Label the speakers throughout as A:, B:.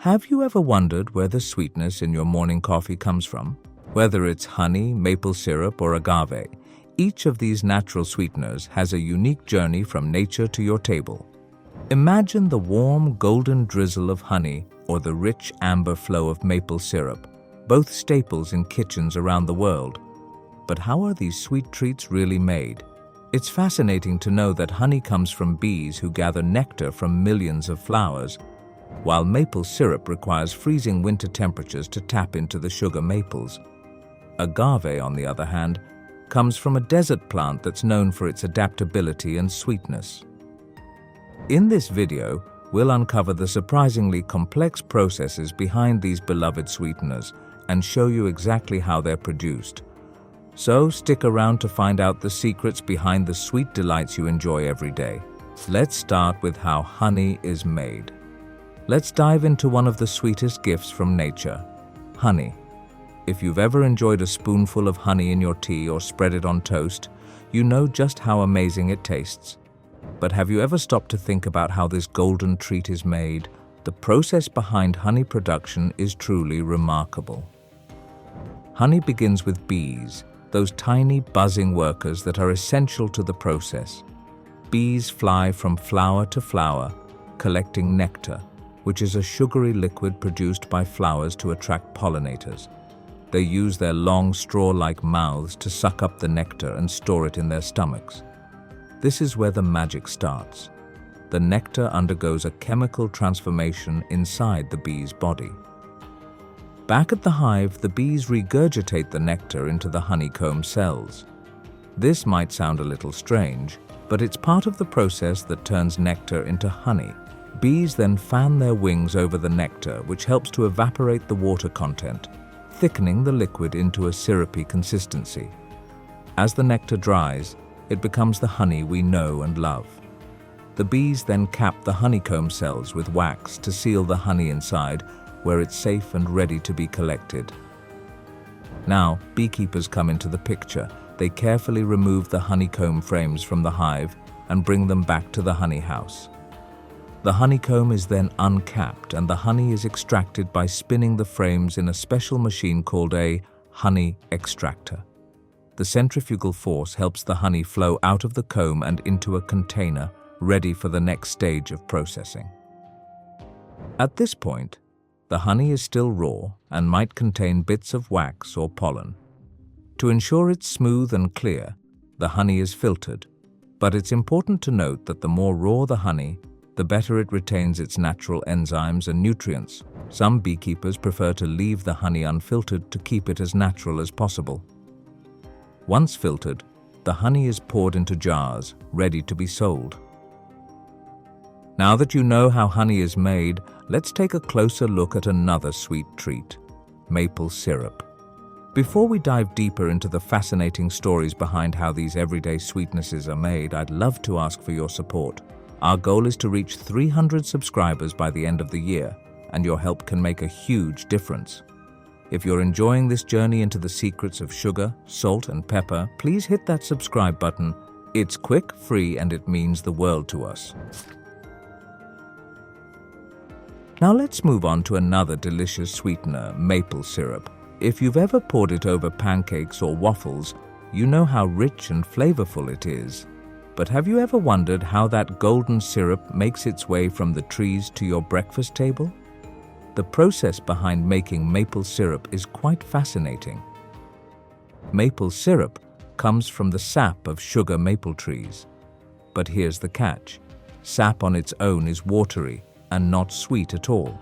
A: Have you ever wondered where the sweetness in your morning coffee comes from? Whether it's honey, maple syrup, or agave, each of these natural sweeteners has a unique journey from nature to your table. Imagine the warm, golden drizzle of honey or the rich amber flow of maple syrup, both staples in kitchens around the world. But how are these sweet treats really made? It's fascinating to know that honey comes from bees who gather nectar from millions of flowers, while maple syrup requires freezing winter temperatures to tap into the sugar maples. Agave, on the other hand, comes from a desert plant that's known for its adaptability and sweetness. In this video, we'll uncover the surprisingly complex processes behind these beloved sweeteners and show you exactly how they're produced. So stick around to find out the secrets behind the sweet delights you enjoy every day. Let's start with how honey is made. Let's dive into one of the sweetest gifts from nature, honey. If you've ever enjoyed a spoonful of honey in your tea or spread it on toast, you know just how amazing it tastes. But have you ever stopped to think about how this golden treat is made? The process behind honey production is truly remarkable. Honey begins with bees, those tiny buzzing workers that are essential to the process. Bees fly from flower to flower, collecting nectar, which is a sugary liquid produced by flowers to attract pollinators. They use their long straw-like mouths to suck up the nectar and store it in their stomachs. This is where the magic starts. The nectar undergoes a chemical transformation inside the bee's body. Back at the hive, the bees regurgitate the nectar into the honeycomb cells. This might sound a little strange, but it's part of the process that turns nectar into honey. Bees then fan their wings over the nectar, which helps to evaporate the water content, thickening the liquid into a syrupy consistency. As the nectar dries, it becomes the honey we know and love. The bees then cap the honeycomb cells with wax to seal the honey inside, where it's safe and ready to be collected. Now, beekeepers come into the picture. They carefully remove the honeycomb frames from the hive and bring them back to the honey house. The honeycomb is then uncapped and the honey is extracted by spinning the frames in a special machine called a honey extractor. The centrifugal force helps the honey flow out of the comb and into a container ready for the next stage of processing. At this point, the honey is still raw and might contain bits of wax or pollen. To ensure it's smooth and clear, the honey is filtered, but it's important to note that the more raw the honey, the better it retains its natural enzymes and nutrients. Some beekeepers prefer to leave the honey unfiltered to keep it as natural as possible. Once filtered, the honey is poured into jars, ready to be sold. Now that you know how honey is made, let's take a closer look at another sweet treat, maple syrup. Before we dive deeper into the fascinating stories behind how these everyday sweetnesses are made, I'd love to ask for your support. Our goal is to reach 300 subscribers by the end of the year, and your help can make a huge difference. If you're enjoying this journey into the secrets of sugar, salt, and pepper, please hit that subscribe button. It's quick, free, and it means the world to us. Now let's move on to another delicious sweetener, maple syrup. If you've ever poured it over pancakes or waffles, you know how rich and flavorful it is. But have you ever wondered how that golden syrup makes its way from the trees to your breakfast table? The process behind making maple syrup is quite fascinating. Maple syrup comes from the sap of sugar maple trees. But here's the catch. Sap on its own is watery and not sweet at all.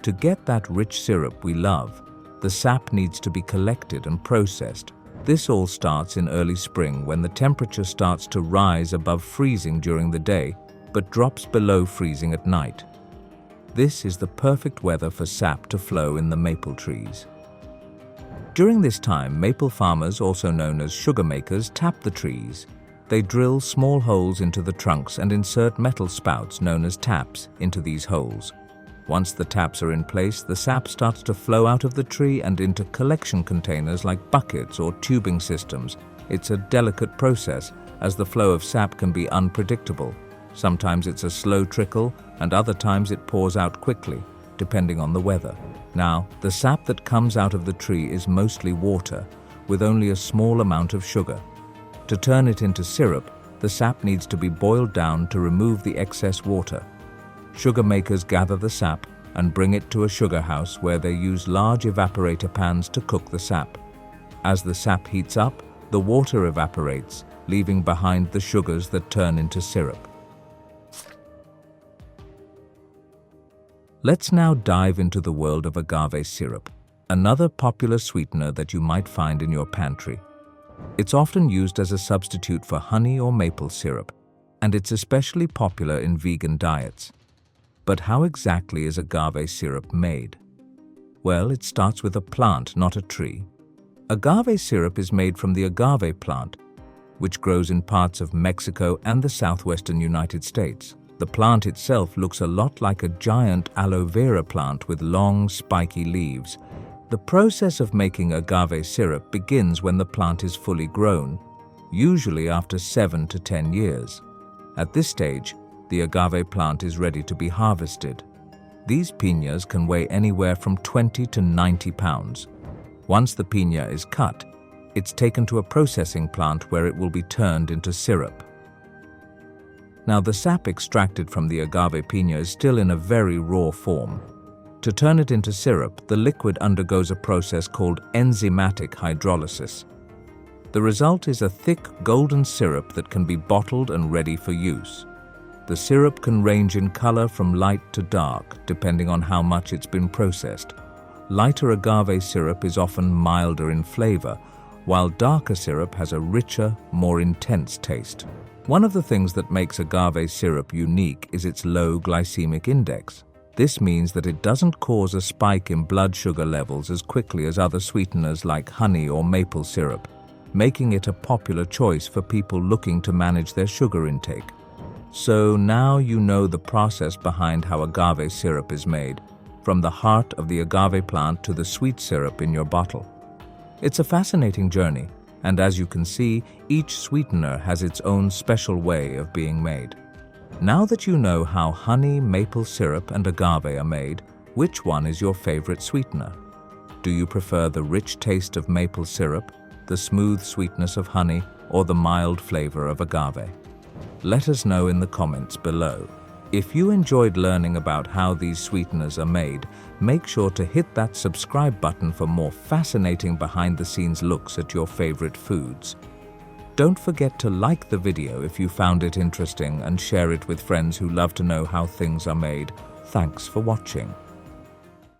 A: To get that rich syrup we love, the sap needs to be collected and processed. This all starts in early spring when the temperature starts to rise above freezing during the day, but drops below freezing at night. This is the perfect weather for sap to flow in the maple trees. During this time, maple farmers, also known as sugar makers, tap the trees. They drill small holes into the trunks and insert metal spouts known as taps into these holes. Once the taps are in place, the sap starts to flow out of the tree and into collection containers like buckets or tubing systems. It's a delicate process, as the flow of sap can be unpredictable. Sometimes it's a slow trickle, and other times it pours out quickly. depending on the weather. Now, the sap that comes out of the tree is mostly water, with only a small amount of sugar. To turn it into syrup, the sap needs to be boiled down to remove the excess water. Sugar makers gather the sap and bring it to a sugar house where they use large evaporator pans to cook the sap. As the sap heats up, the water evaporates, leaving behind the sugars that turn into syrup. Let's now dive into the world of agave syrup, another popular sweetener that you might find in your pantry. It's often used as a substitute for honey or maple syrup, and it's especially popular in vegan diets. But how exactly is agave syrup made? Well, it starts with a plant, not a tree. Agave syrup is made from the agave plant, which grows in parts of Mexico and the southwestern United States. The plant itself looks a lot like a giant aloe vera plant with long, spiky leaves. The process of making agave syrup begins when the plant is fully grown, usually after 7 to 10 years. At this stage, the agave plant is ready to be harvested. These piñas can weigh anywhere from 20 to 90 pounds. Once the piña is cut, it's taken to a processing plant where it will be turned into syrup. Now, the sap extracted from the agave piña is still in a very raw form. To turn it into syrup, the liquid undergoes a process called enzymatic hydrolysis. The result is a thick, golden syrup that can be bottled and ready for use. The syrup can range in color from light to dark, depending on how much it's been processed. Lighter agave syrup is often milder in flavor, while darker syrup has a richer, more intense taste. One of the things that makes agave syrup unique is its low glycemic index. This means that it doesn't cause a spike in blood sugar levels as quickly as other sweeteners like honey or maple syrup, making it a popular choice for people looking to manage their sugar intake. So now you know the process behind how agave syrup is made, from the heart of the agave plant to the sweet syrup in your bottle. It's a fascinating journey, and as you can see, each sweetener has its own special way of being made. Now that you know how honey, maple syrup, and agave are made, which one is your favorite sweetener? Do you prefer the rich taste of maple syrup, the smooth sweetness of honey, or the mild flavor of agave? Let us know in the comments below. If you enjoyed learning about how these sweeteners are made, make sure to hit that subscribe button for more fascinating behind-the-scenes looks at your favorite foods. Don't forget to like the video if you found it interesting and share it with friends who love to know how things are made. Thanks for watching.